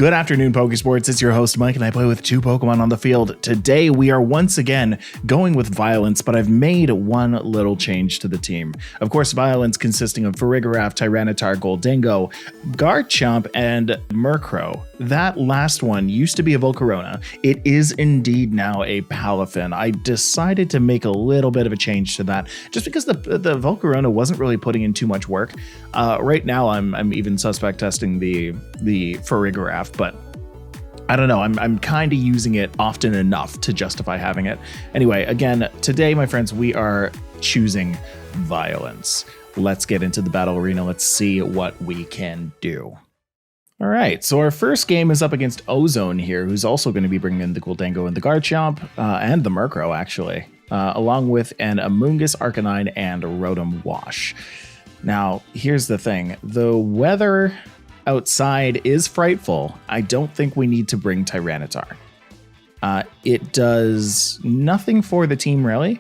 Good afternoon, Pokesports. It's your host, Mike, and I play with two Pokemon on the field. Today, we are once again going with Violence, but I've made one little change to the team. Of course, Violence consisting of Farigiraf, Tyranitar, Gholdengo, Garchomp, and Murkrow. That last one used to be a Volcarona. It is indeed now a Palafin. I decided to make a little bit of a change to that, just because the Volcarona wasn't really putting in too much work. Right now, I'm even suspect testing the Farigiraf, but I don't know. I'm kind of using it often enough to justify having it. Anyway, again, today, my friends, we are choosing Violence. Let's get into the battle arena. Let's see what we can do. All right, so our first game is up against Ozone here, who's also going to be bringing in the Gholdengo and the Garchomp, and the Murkrow, actually, along with an Amoonguss, Arcanine, and Rotom Wash. Now, here's the thing. The weather outside is frightful. I don't think we need to bring Tyranitar. It does nothing for the team, really.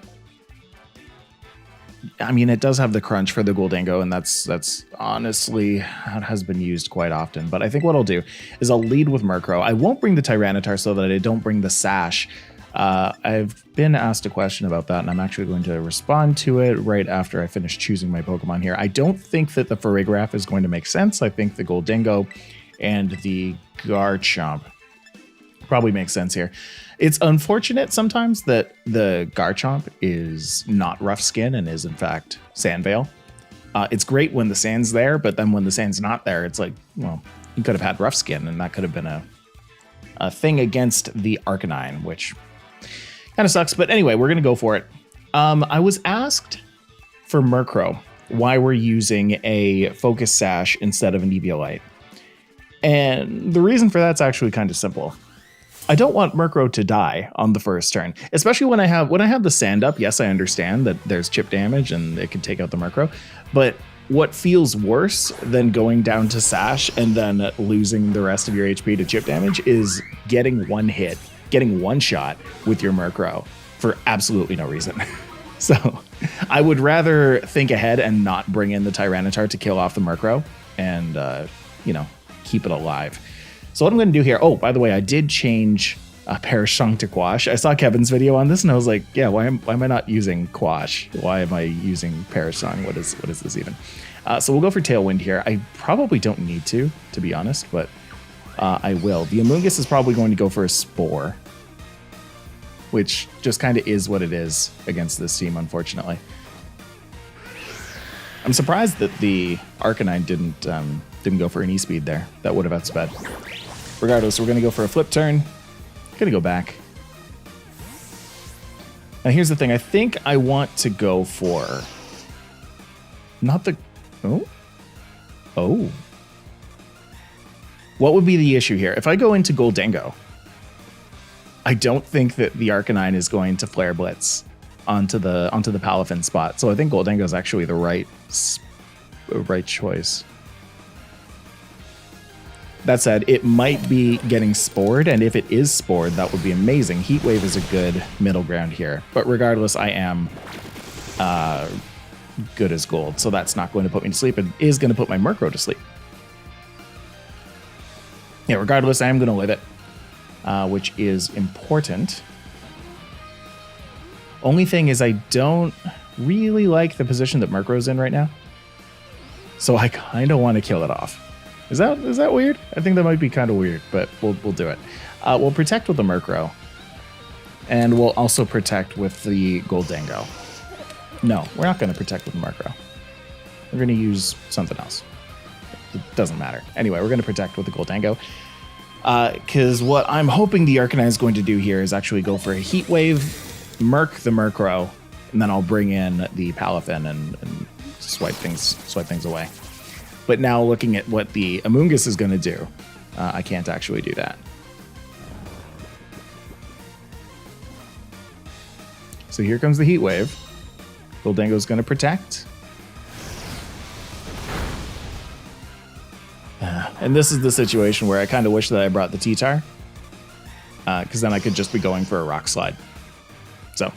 I mean, it does have the crunch for the Gholdengo, and that's honestly how it has been used quite often. But I think what I'll do is I'll lead with Murkrow. I won't bring the Tyranitar so that I don't bring the Sash. I've been asked a question about that, and I'm actually going to respond to it right after I finish choosing my Pokemon here. I don't think that the Farigiraf is going to make sense. I think the Gholdengo and the Garchomp probably makes sense here. It's unfortunate sometimes that the Garchomp is not rough skin and is in fact Sandvale. It's great when the sand's there, but then when the sand's not there, it's like, well, you could have had rough skin, and that could have been a thing against the Arcanine, which kind of sucks. But anyway, we're going to go for it. I was asked for Murkrow why we're using a Focus Sash instead of an Eviolite. And the reason for that's actually kind of simple. I don't want Murkrow to die on the first turn, especially when I have the sand up. Yes, I understand that there's chip damage and it can take out the Murkrow, but what feels worse than going down to Sash and then losing the rest of your HP to chip damage is getting one hit, getting one shot with your Murkrow for absolutely no reason. So I would rather think ahead and not bring in the Tyranitar to kill off the Murkrow and, keep it alive. So what I'm going to do here, oh, by the way, I did change Parashung to Quash. I saw Kevin's video on this and I was like, yeah, why am I not using Quash? Why am I using Parashung? What is this even? So we'll go for Tailwind here. I probably don't need to be honest, but I will. The Amoonguss is probably going to go for a Spore, which just kind of is what it is against this team, unfortunately. I'm surprised that the Arcanine didn't go for an E-Speed there. That would have outsped. Regardless, we're going to go for a flip turn. Going to go back. Now, here's the thing. I think I want to go for... Not the... Oh. What would be the issue here? If I go into Gholdengo, I don't think that the Arcanine is going to Flare Blitz onto the Palafin spot. So I think Gholdengo is actually the right choice. That said, it might be getting spored, and if it is spored, that would be amazing. Heat Wave is a good middle ground here. But regardless, I am good as gold, so that's not going to put me to sleep. It is going to put my Murkrow to sleep. Yeah, regardless, I am going to live it, which is important. Only thing is I don't really like the position that Murkrow's in right now, so I kind of want to kill it off. Is that weird? I think that might be kind of weird, but we'll do it. We'll protect with the Murkrow, and we'll also protect with the Gholdengo. No, we're not going to protect with the Murkrow. We're going to use something else. It doesn't matter. Anyway, we're going to protect with the Gholdengo, because what I'm hoping the Arcanine is going to do here is actually go for a Heat Wave, Murk the Murkrow, and then I'll bring in the Palafin and swipe things away. But now looking at what the Amoonguss is going to do, I can't actually do that. So here comes the Heat Wave. Gholdengo's going to protect. And this is the situation where I kind of wish that I brought the T-Tar, because then I could just be going for a Rock Slide. So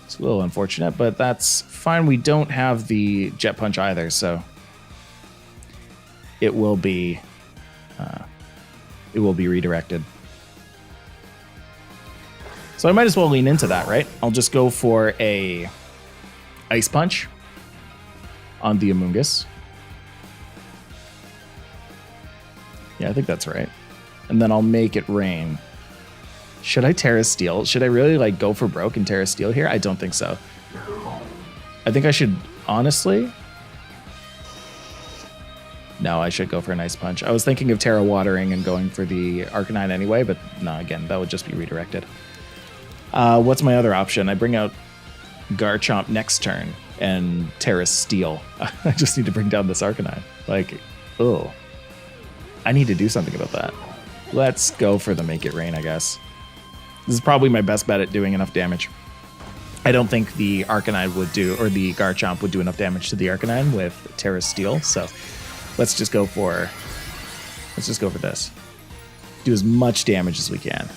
it's a little unfortunate, but that's fine. We don't have the Jet Punch either, so it will be it will be redirected. So I might as well lean into that, right? I'll just go for a Ice Punch on the Amoonguss. Yeah, I think that's right. And then I'll make it rain. Should I Tera Steel? Should I really like go for broke and Tera Steel here? I don't think so. I think I should, honestly. No, I should go for an Ice Punch. I was thinking of Tera Watering and going for the Arcanine anyway, but no, again, that would just be redirected. What's my other option? I bring out Garchomp next turn and Tera Steel. I just need to bring down this Arcanine. Like, oh. I need to do something about that. Let's go for the Make It Rain, I guess. This is probably my best bet at doing enough damage. I don't think the Arcanine would do, or the Garchomp would do enough damage to the Arcanine with Tera Steel, so let's just go for this. Do as much damage as we can.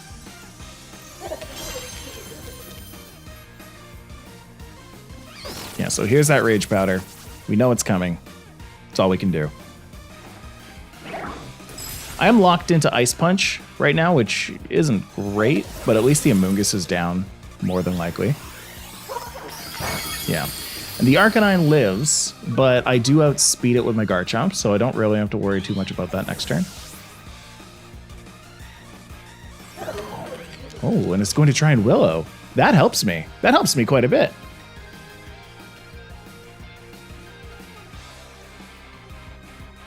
Yeah, so here's that Rage Powder. We know it's coming. That's all we can do. I am locked into Ice Punch right now, which isn't great, but at least the Amoonguss is down, more than likely. Yeah. And the Arcanine lives, but I do outspeed it with my Garchomp, so I don't really have to worry too much about that next turn. Oh, and it's going to try and Willow. That helps me. That helps me quite a bit.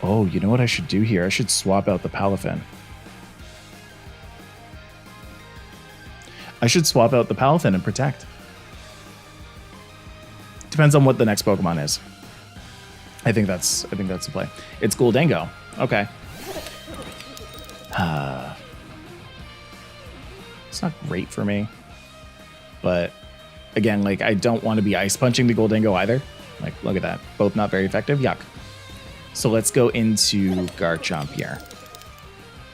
Oh, you know what I should do here? I should swap out the PALAFIN. I should swap out the PALAFIN and Protect. Depends on what the next Pokemon is. I think that's the play. It's Gholdengo. Okay. It's not great for me. But again, like I don't want to be Ice Punching the Gholdengo either. Like, look at that. Both not very effective. Yuck. So let's go into Garchomp here.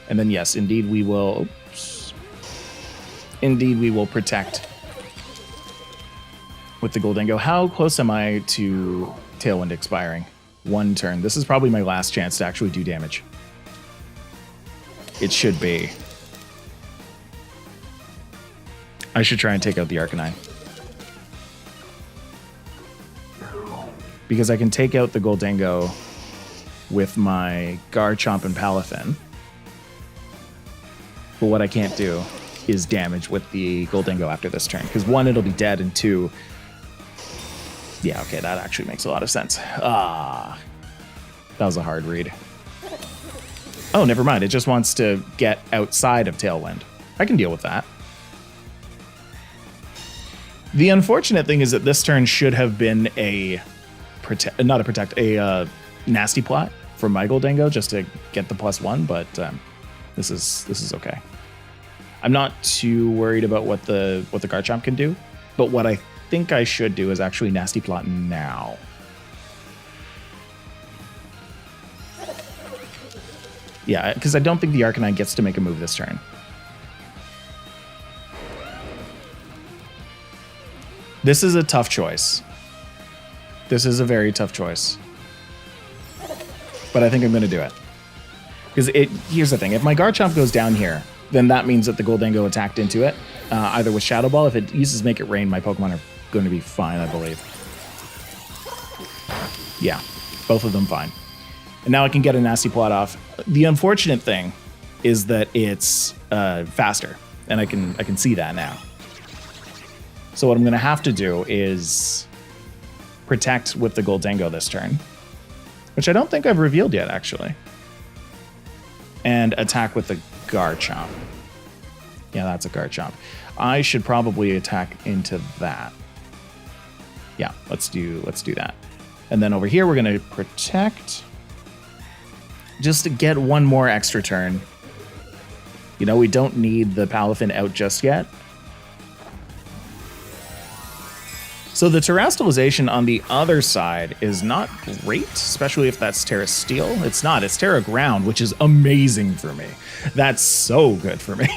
And then yes, indeed we will. Oops. Indeed we will Protect with the Gholdengo. How close am I to Tailwind expiring? One turn. This is probably my last chance to actually do damage. It should be. I should try and take out the Arcanine. Because I can take out the Gholdengo with my Garchomp and PALAFIN. But what I can't do is damage with the Gholdengo after this turn. Because one, it'll be dead, and two... Yeah, okay, that actually makes a lot of sense. Ah, that was a hard read. Oh, never mind. It just wants to get outside of Tailwind. I can deal with that. The unfortunate thing is that this turn should have been a... a Nasty Plot for my Gholdengo just to get the +1, but this is okay. I'm not too worried about what the Garchomp can do, but what I think I should do is actually Nasty Plot now. Yeah, because I don't think the Arcanine gets to make a move this turn. This is a tough choice. This is a very tough choice. But I think I'm going to do it. Because here's the thing. If my Garchomp goes down here, then that means that the Gholdengo attacked into it, either with Shadow Ball. If it uses Make It Rain, my Pokemon are going to be fine, I believe. Yeah, both of them fine. And now I can get a Nasty Plot off. The unfortunate thing is that it's faster, and I can see that now. So what I'm going to have to do is Protect with the Gholdengo this turn, which I don't think I've revealed yet, actually. And attack with the Garchomp. Yeah, that's a Garchomp. I should probably attack into that. Yeah, let's do that. And then over here, we're going to Protect. Just to get one more extra turn. You know, we don't need the PALAFIN out just yet. So the Terastallization on the other side is not great, especially if that's Tera Steel. It's not. It's Tera Ground, which is amazing for me. That's so good for me.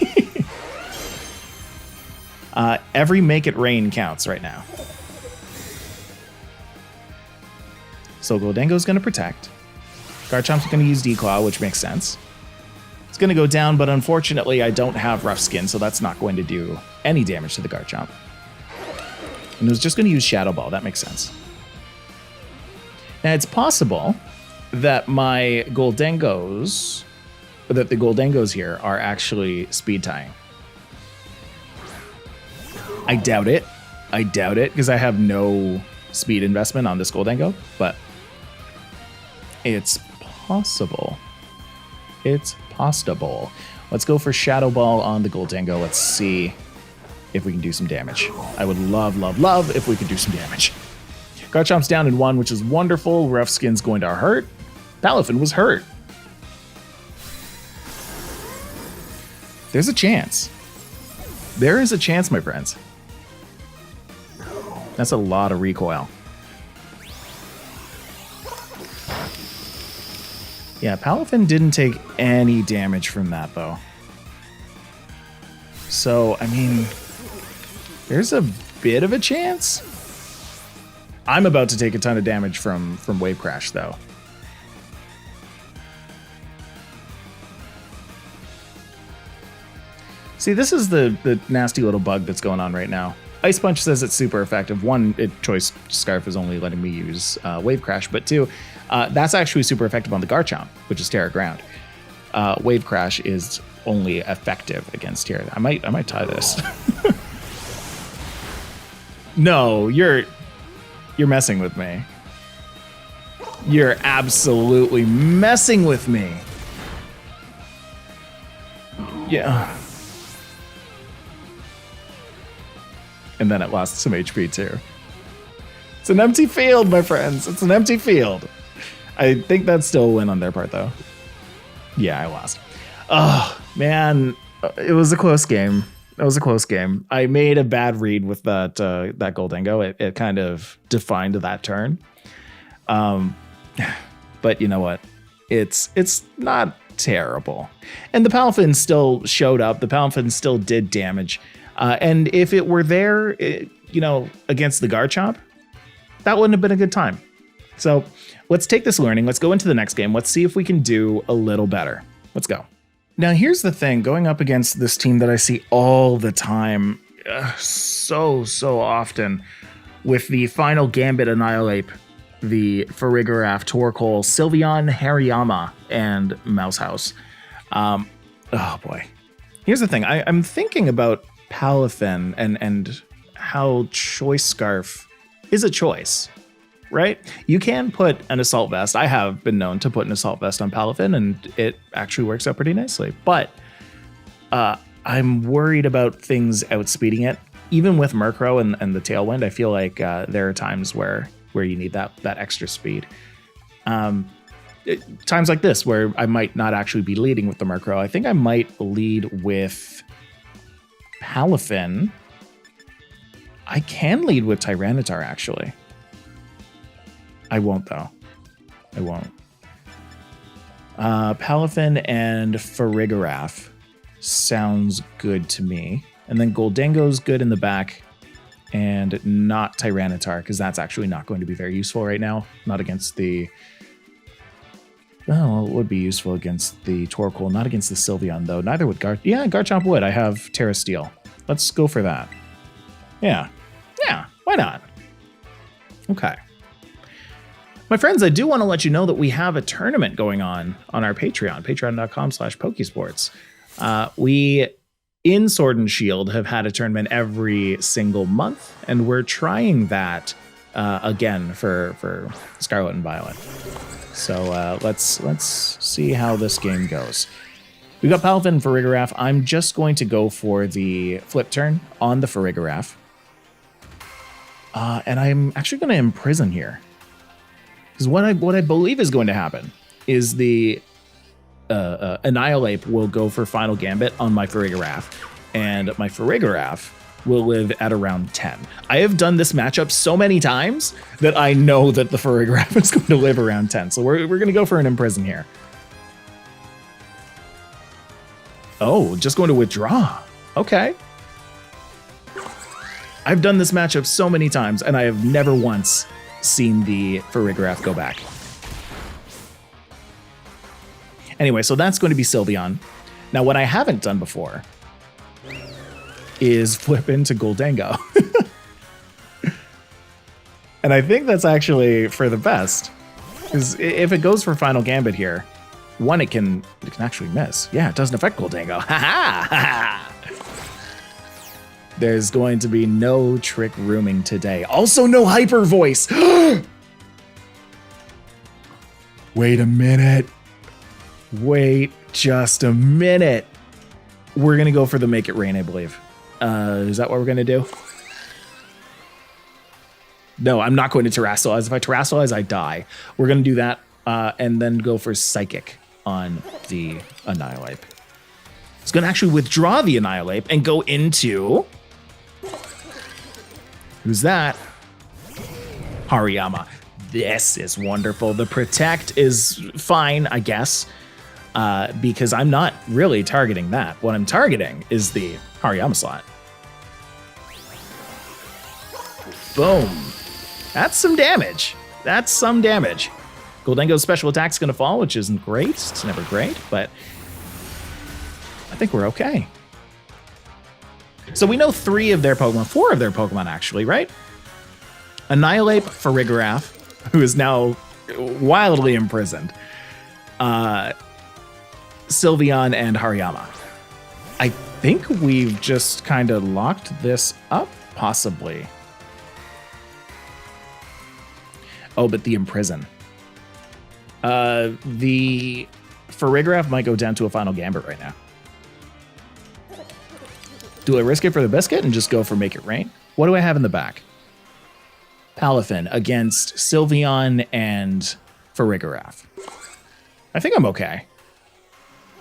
Every Make It Rain counts right now. So Gholdengo's going to Protect. Garchomp's going to use Declaw, which makes sense. It's going to go down, but unfortunately I don't have Rough Skin, so that's not going to do any damage to the Garchomp. And it was just going to use Shadow Ball. That makes sense. Now, it's possible that my Goldengos, that the Goldengos here are actually speed tying. I doubt it. I doubt it, because I have no speed investment on this Goldengo, but it's possible. It's possible. Let's go for Shadow Ball on the Goldengo. Let's see if we can do some damage. I would love, love, love if we could do some damage. Garchomp's down in 1, which is wonderful. Rough Skin's going to hurt. Palafin was hurt. There's a chance. There is a chance, my friends. That's a lot of recoil. Yeah, Palafin didn't take any damage from that, though. So, I mean, there's a bit of a chance. I'm about to take a ton of damage from Wave Crash, though. See, this is the nasty little bug that's going on right now. Ice Punch says it's super effective. 1, Choice Scarf is only letting me use Wave Crash, but 2, that's actually super effective on the Garchomp, which is Tera Ground. Wave Crash is only effective against Tera. I might tie this. No, you're messing with me. You're absolutely messing with me. Yeah. And then it lost some HP too. It's an empty field, my friends. It's an empty field. I think that's still a win on their part, though. Yeah, I lost. Oh, man. It was a close game. It was a close game. I made a bad read with that Goldengo. It kind of defined that turn. But you know what? It's not terrible. And the Palafin still showed up. The Palafin still did damage. And if it were there, against the Garchomp, that wouldn't have been a good time. So let's take this learning. Let's go into the next game. Let's see if we can do a little better. Let's go. Now, here's the thing. Going up against this team that I see all the time, so often, with the final Gambit Annihilate, the Farigiraf, Torkoal, Sylveon, Hariyama, and Mousehouse. Oh, boy. Here's the thing. I'm thinking about Palafin and how Choice Scarf is a choice, right? You can put an Assault Vest. I have been known to put an Assault Vest on Palafin, and it actually works out pretty nicely. But I'm worried about things outspeeding it. Even with Murkrow and the Tailwind, I feel like there are times where you need that extra speed. Times like this where I might not actually be leading with the Murkrow. I think I might lead with Palafin. I can lead with Tyranitar, actually. I won't, though. I won't. Palafin and Farigiraf sounds good to me. And then Goldengo's good in the back, and not Tyranitar, because that's actually not going to be very useful right now. Not against the... Well, it would be useful against the Torkoal, not against the Sylveon, though. Neither would Yeah, Garchomp would. I have Tera Steel. Let's go for that. Yeah, why not? Okay. My friends, I do want to let you know that we have a tournament going on our Patreon, patreon.com/Pokesports. We, in Sword and Shield, have had a tournament every single month, and we're trying that again for Scarlet and Violet. So let's see how this game goes. We got Palafin and Farigiraf. I'm just going to go for the flip turn on the Farigiraf. And I'm actually going to Imprison here. Because what I believe is going to happen is the Annihilate will go for Final Gambit on my Farigiraf, and my Farigiraf will live at around 10. I have done this matchup so many times that I know that the Farigiraf is going to live around 10. So we're going to go for an Imprison here. Oh, just going to withdraw. Okay. I've done this matchup so many times, and I have never once seen the Farigiraf go back. Anyway, so that's going to be Sylveon. Now, what I haven't done before is flip into Gholdengo. And I think that's actually for the best. Because if it goes for Final Gambit here, one, it can actually miss. Yeah, it doesn't affect Gholdengo. Ha-ha! There's going to be no trick rooming today. Also, no hyper voice. Wait a minute. Wait just a minute. We're going to go for the Make It Rain, I believe. Is that what we're going to do? No, I'm not going to Terrasilize. If I Terrasilize, I die. We're going to do that and then go for Psychic on the Annihilate. It's going to actually withdraw the Annihilate and go into... Who's that? Hariyama. This is wonderful. The Protect is fine, I guess, because I'm not really targeting that. What I'm targeting is the Hariyama slot. Boom. That's some damage. That's some damage. Gholdengo's special attack's going to fall, which isn't great. It's never great, but I think we're okay. So we know 3 of their Pokemon, 4 of their Pokemon actually, right? Annihilate, Farigiraf, who is now wildly imprisoned. Sylveon and Hariyama. I think we've just kind of locked this up, possibly. Oh, but the Imprison. The Farigiraf might go down to a Final Gambit right now. Do I risk it for the biscuit and just go for Make It Rain? What do I have in the back? PALAFIN against Sylveon and Farigiraf. I think I'm okay.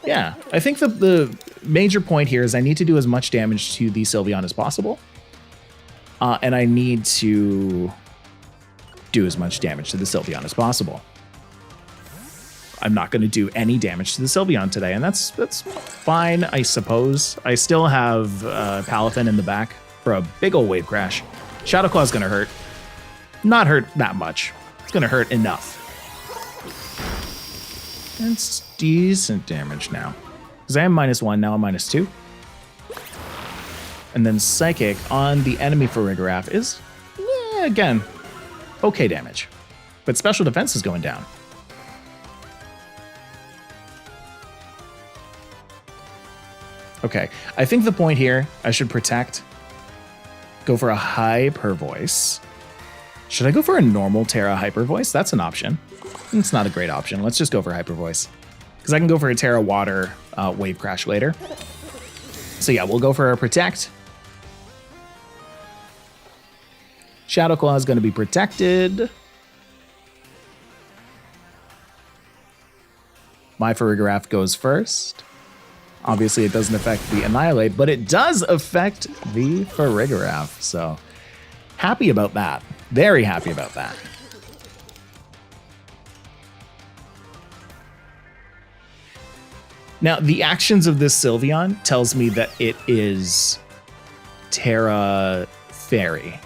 Yeah, I think the major point here is I need to do as much damage to the Sylveon as possible. And I need to do as much damage to the Sylveon as possible. I'm not going to do any damage to the Sylveon today, and that's fine, I suppose. I still have PALAFIN in the back for a big old wave crash. Shadow Claw's going to hurt. Not hurt that much. It's going to hurt enough. It's decent damage now. Because I am -1, now I'm -2. And then Psychic on the enemy Farigiraf is, again, okay damage. But special defense is going down. Okay, I think the point here, I should Protect. Go for a Hyper Voice. Should I go for a normal Tera Hyper Voice? That's an option. It's not a great option. Let's just go for Hyper Voice. Because I can go for a Tera Water Wave Crash later. So yeah, we'll go for a Protect. Shadow Claw is going to be protected. My Farigiraf goes first. Obviously, it doesn't affect the Annihilate, but it does affect the Farigiraf. So, happy about that. Very happy about that. Now, the actions of this Sylveon tells me that it is Tera Fairy,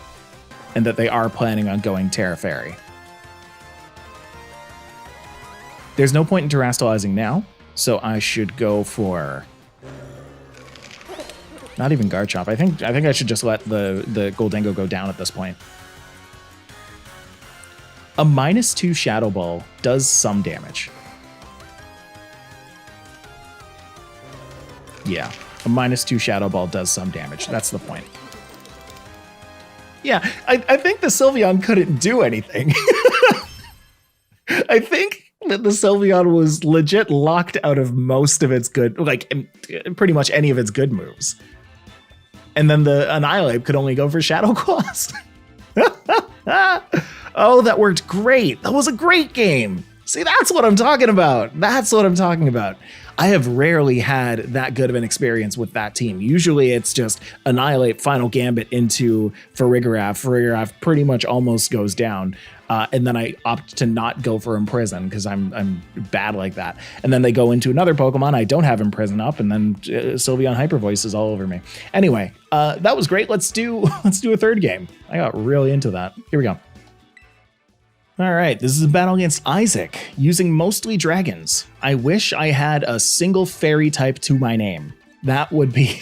and that they are planning on going Tera Fairy. There's no point in Terrastalizing now, so I should go for... Not even Garchomp. I think I should just let the Gholdengo go down at this point. A -2 Shadow Ball does some damage. Yeah, a -2 Shadow Ball does some damage. That's the point. Yeah, I think the Sylveon couldn't do anything. I think that the Sylveon was legit locked out of most of its good, like pretty much any of its good moves. And then the Annihilate could only go for Shadow Claws. Oh, that worked great. That was a great game. See, that's what I'm talking about. That's what I'm talking about. I have rarely had that good of an experience with that team. Usually it's just Annihilate, Final Gambit into Farigiraf. Farigiraf pretty much almost goes down. And then I opt to not go for Imprison because I'm bad like that. And then they go into another Pokemon. I don't have Imprison up, and then Sylveon Hyper Voice is all over me. Anyway, that was great. Let's do a third game. I got really into that. Here we go. All right, this is a battle against Isaac, using mostly dragons. I wish I had a single fairy type to my name. That would be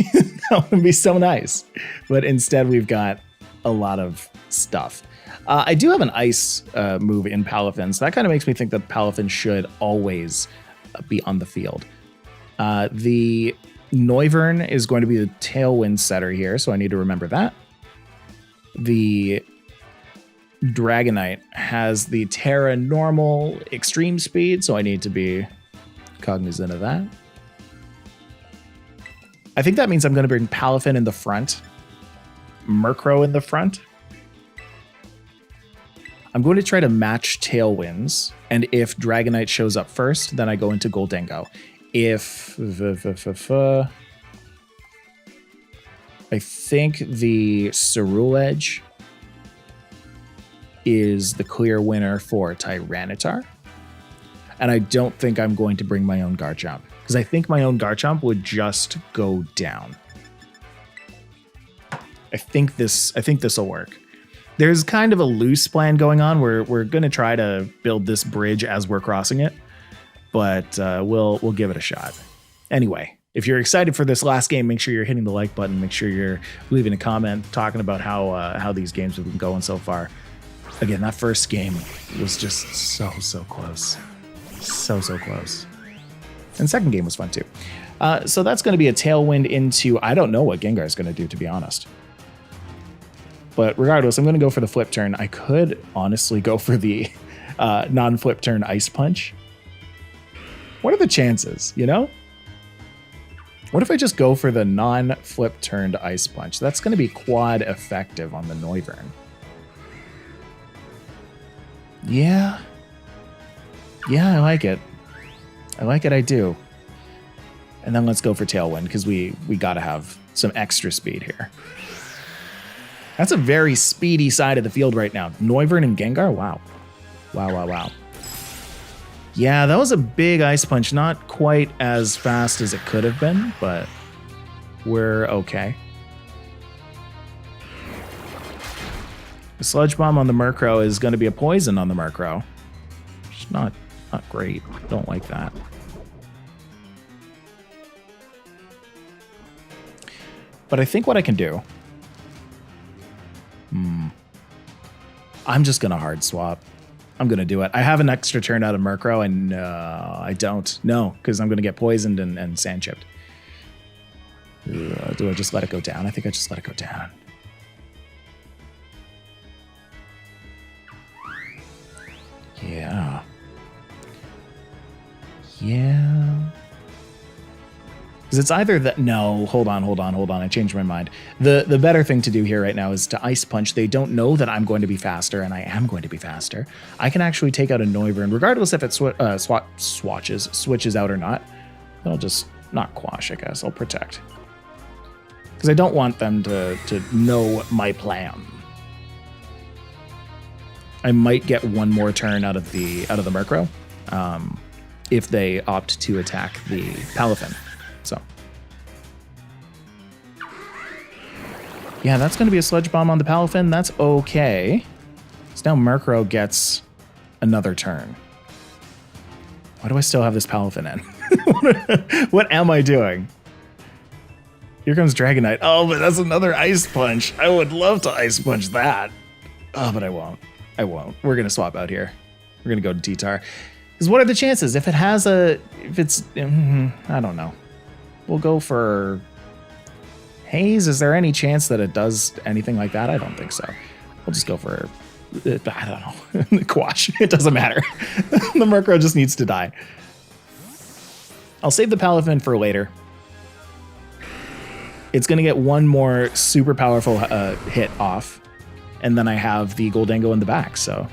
that would be so nice. But instead, we've got a lot of stuff. I do have an ice move in Palafin, so that kind of makes me think that Palafin should always be on the field. The Noivern is going to be the Tailwind setter here, so I need to remember that. The Dragonite has the Tera normal extreme speed, so I need to be cognizant of that. I think that means I'm going to bring Palafin in the front, Murkrow in the front. I'm going to try to match Tailwinds, and if Dragonite shows up first, then I go into Gholdengo. If I think the Ceruledge is the clear winner for Tyranitar. And I don't think I'm going to bring my own Garchomp, because I think my own Garchomp would just go down. I think this will work. There's kind of a loose plan going on where we're going to try to build this bridge as we're crossing it, but we'll give it a shot. Anyway, if you're excited for this last game, make sure you're hitting the like button. Make sure you're leaving a comment talking about how these games have been going so far. Again, that first game was just so close. So close. And the second game was fun too. So that's going to be a Tailwind into, I don't know what Gengar is going to do, to be honest. But regardless, I'm going to go for the flip turn. I could honestly go for the non-flip turn Ice Punch. What are the chances, you know? What if I just go for the non-flip turned Ice Punch? That's going to be quad effective on the Noivern. Yeah, I like it. I do. And then let's go for Tailwind, because we got to have some extra speed here. That's a very speedy side of the field right now. Noivern and Gengar, wow. Wow. Yeah, that was a big Ice Punch. Not quite as fast as it could have been, but we're okay. The Sludge Bomb on the Murkrow is going to be a poison on the Murkrow. It's not great. Don't like that. But I think what I can do... I'm just going to hard swap. I'm going to do it. I have an extra turn out of Murkrow, and I don't. No, because I'm going to get poisoned and sand chipped. Do I just let it go down? I think I just let it go down. Yeah. Because it's either that... No, hold on. I changed my mind. The better thing to do here right now is to Ice Punch. They don't know that I'm going to be faster, and I am going to be faster. I can actually take out a Noivern, regardless if it switches out or not. I'll just not Quash, I guess. I'll protect. Because I don't want them to know my plan. I might get one more turn out of the Murkrow if they opt to attack the Palafin. So, yeah, that's going to be a Sludge Bomb on the Palafin. That's okay. So now Murkrow gets another turn. Why do I still have this Palafin in? What am I doing? Here comes Dragonite. Oh, but that's another Ice Punch. I would love to Ice Punch that. Oh, but I won't. We're going to swap out here. We're going to go to T-Tar. Because what are the chances? If it's, I don't know. We'll go for Haze. Is there any chance that it does anything like that? I don't think so. We'll just go for, I don't know, Quash. It doesn't matter. The Murkrow just needs to die. I'll save the Palafin for later. It's going to get one more super powerful hit off. And then I have the Gholdengo in the back, so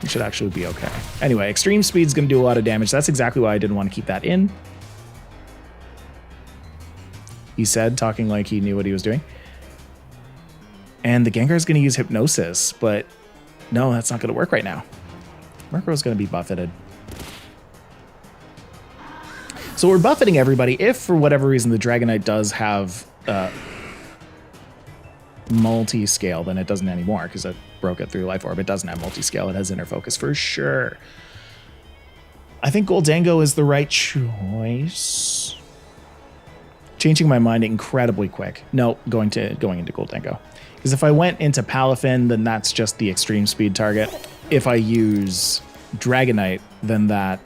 it should actually be okay. Anyway, Extreme Speed's going to do a lot of damage. That's exactly why I didn't want to keep that in. He said, talking like he knew what he was doing. And the Gengar is going to use Hypnosis, but no, that's not going to work right now. Murkrow's going to be buffeted. So we're buffeting everybody. If, for whatever reason, the Dragonite does have multi-scale, then it doesn't anymore because I broke it through Life Orb. It doesn't have multi-scale. It has inner focus for sure. I think Goldango is the right choice. Changing my mind incredibly quick. No, going into Goldango. Because if I went into PALAFIN, then that's just the extreme speed target. If I use Dragonite, then that,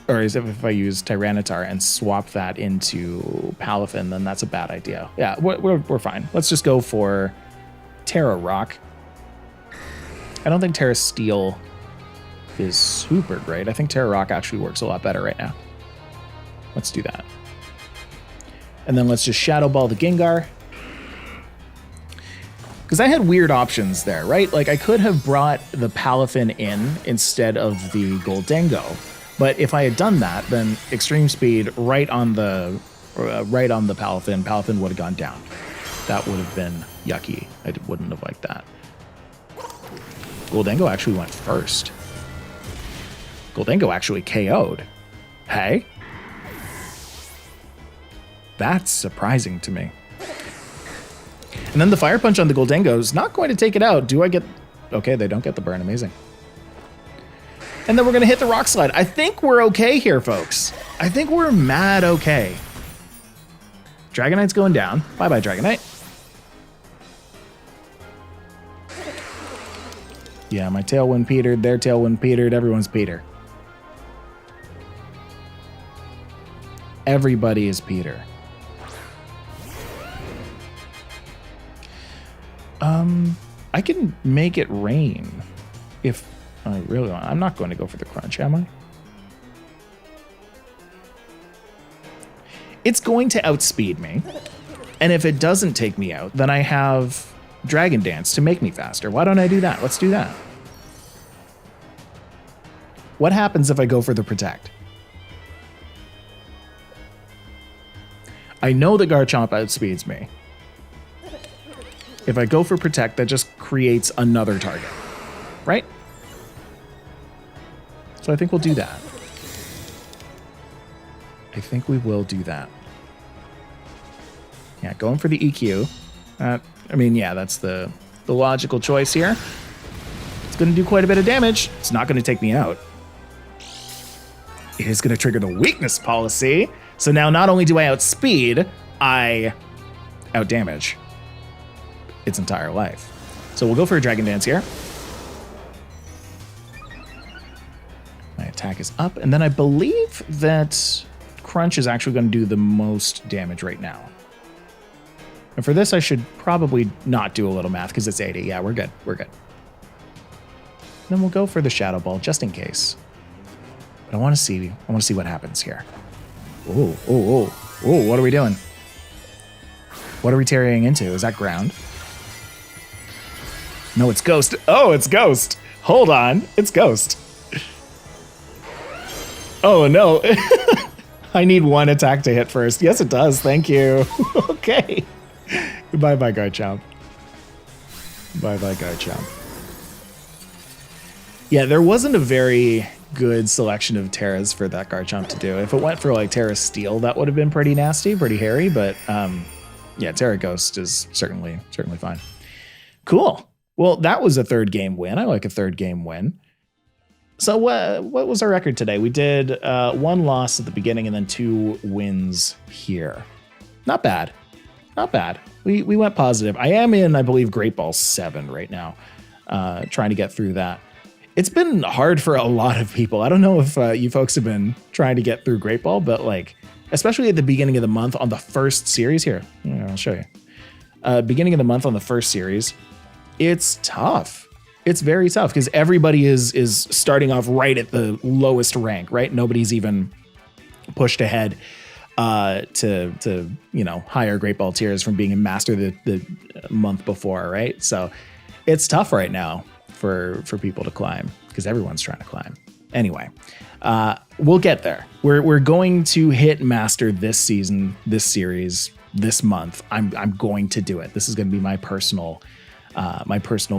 or if I use Tyranitar and swap that into PALAFIN, then that's a bad idea. Yeah, we're fine. Let's just go for Tera Rock. I don't think Tera Steel is super great. I think Tera Rock actually works a lot better right now. Let's do that. And then let's just Shadow Ball the Gengar. Because I had weird options there, right? Like I could have brought the PALAFIN in instead of the Goldango. But if I had done that, then Extreme Speed right on the PALAFIN would have gone down. That would have been yucky. I wouldn't have liked that. Goldango actually went first. Goldango actually KO'd. Hey? That's surprising to me. And then the Fire Punch on the Goldango is not going to take it out. Do I get... Okay, they don't get the burn. Amazing. And then we're going to hit the Rock Slide. I think we're okay here, folks. I think we're mad okay. Dragonite's going down. Bye-bye, Dragonite. Yeah, my Tailwind petered. Their Tailwind petered. Everyone's Peter. Everybody is Peter. I can make it rain if I really want. I'm not going to go for the crunch, am I? It's going to outspeed me. And if it doesn't take me out, then I have Dragon Dance to make me faster. Why don't I do that? Let's do that. What happens if I go for the Protect? I know that Garchomp outspeeds me. If I go for Protect, that just creates another target, right? So I think we'll do that. I think we will do that. Yeah, going for the EQ. I mean, yeah, that's the logical choice here. It's going to do quite a bit of damage. It's not going to take me out. It is going to trigger the weakness policy. So now not only do I outspeed, I outdamage its entire life. So we'll go for a Dragon Dance here. My attack is up, and then I believe that Crunch is actually going to do the most damage right now. And for this, I should probably not do a little math because it's 80. Yeah, we're good. We're good. Then we'll go for the Shadow Ball just in case. But I want to see what happens here. Oh, what are we doing? What are we tarrying into? Is that ground? No, it's Ghost. Oh, it's Ghost. Hold on. It's Ghost. Oh, no. I need one attack to hit first. Yes, it does. Thank you. Okay. Bye-bye, Garchomp. Bye-bye, Garchomp. Yeah, there wasn't a very good selection of Teras for that Garchomp to do. If it went for like Tera Steel, that would have been pretty nasty, pretty hairy, but yeah, Tera Ghost is certainly fine. Cool. Well, that was a third game win. I like a third game win. So what was our record today? We did one loss at the beginning and then 2 wins here. Not bad. Not bad. We went positive. I am in, I believe, Great Ball 7 right now, trying to get through that. It's been hard for a lot of people. I don't know if you folks have been trying to get through Great Ball, but like, especially at the beginning of the month on the first series here. I'll show you. Beginning of the month on the first series, it's tough. It's very tough because everybody is starting off right at the lowest rank, right? Nobody's even pushed ahead to higher Great Ball tiers from being a master the month before, right? So it's tough right now for people to climb because everyone's trying to climb. Anyway, we'll get there. We're going to hit master this season, this series, this month. I'm going to do it. This is going to be my personal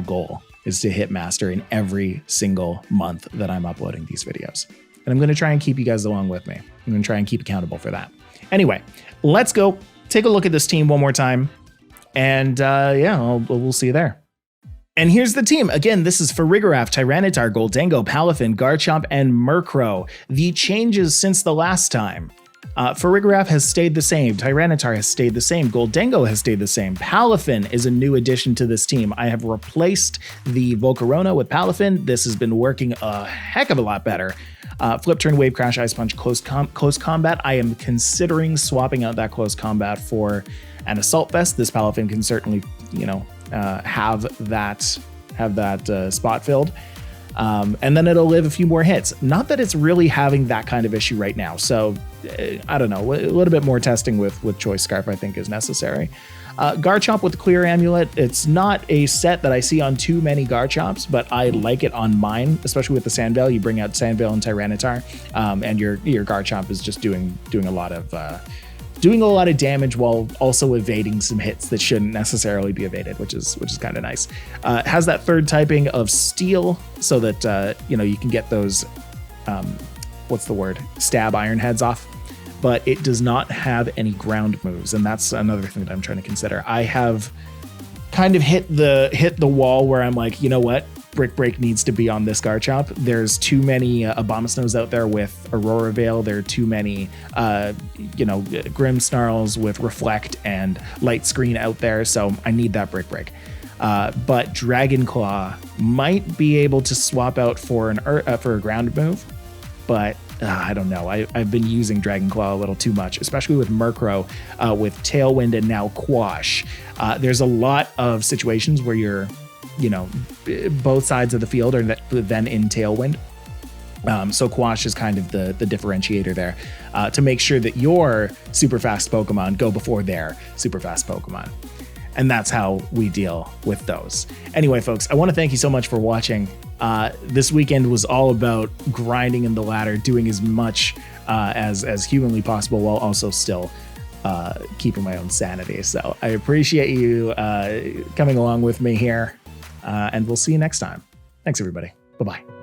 goal, is to hit master in every single month that I'm uploading these videos. And I'm going to try and keep you guys along with me. I'm going to try and keep accountable for that. Anyway, let's go take a look at this team one more time. And yeah, we'll see you there. And here's the team. Again, this is Farigiraf, Tyranitar, Goldango, PALAFIN, Garchomp, and Murkrow. The changes since the last time. Farigiraf has stayed the same. Tyranitar has stayed the same. Goldango has stayed the same. PALAFIN is a new addition to this team. I have replaced the Volcarona with PALAFIN. This has been working a heck of a lot better. Flip, Turn, Wave Crash, Ice Punch, Close Combat. I am considering swapping out that Close Combat for an Assault Vest. This PALAFIN can certainly, have that spot filled. And then it'll live a few more hits. Not that it's really having that kind of issue right now. So I don't know, a little bit more testing with Choice Scarf I think is necessary. Garchomp with the Clear Amulet. It's not a set that I see on too many Garchomps, but I like it on mine, especially with the Sandveil. You bring out Sandveil and Tyranitar, and your Garchomp is just doing a lot of damage while also evading some hits that shouldn't necessarily be evaded, which is kind of nice. Has that third typing of Steel, so that you can get those stab Iron Heads off. But it does not have any ground moves, and that's another thing that I'm trying to consider. I have kind of hit the wall where I'm like, you know what? Brick Break needs to be on this Garchomp. There's too many Abomasnows out there with Aurora Veil. There are too many, Grimmsnarls with Reflect and Light Screen out there. So I need that Brick Break. But Dragon Claw might be able to swap out for a ground move, but I don't know. I've been using Dragon Claw a little too much, especially with Murkrow, with Tailwind and now Quash. There's a lot of situations where you're both sides of the field are then in Tailwind. So Quash is kind of the differentiator there, to make sure that your super fast Pokemon go before their super fast Pokemon. And that's how we deal with those. Anyway, folks, I want to thank you so much for watching. This weekend was all about grinding in the ladder, doing as much as humanly possible while also still keeping my own sanity. So I appreciate you coming along with me here. And we'll see you next time. Thanks, everybody. Bye-bye.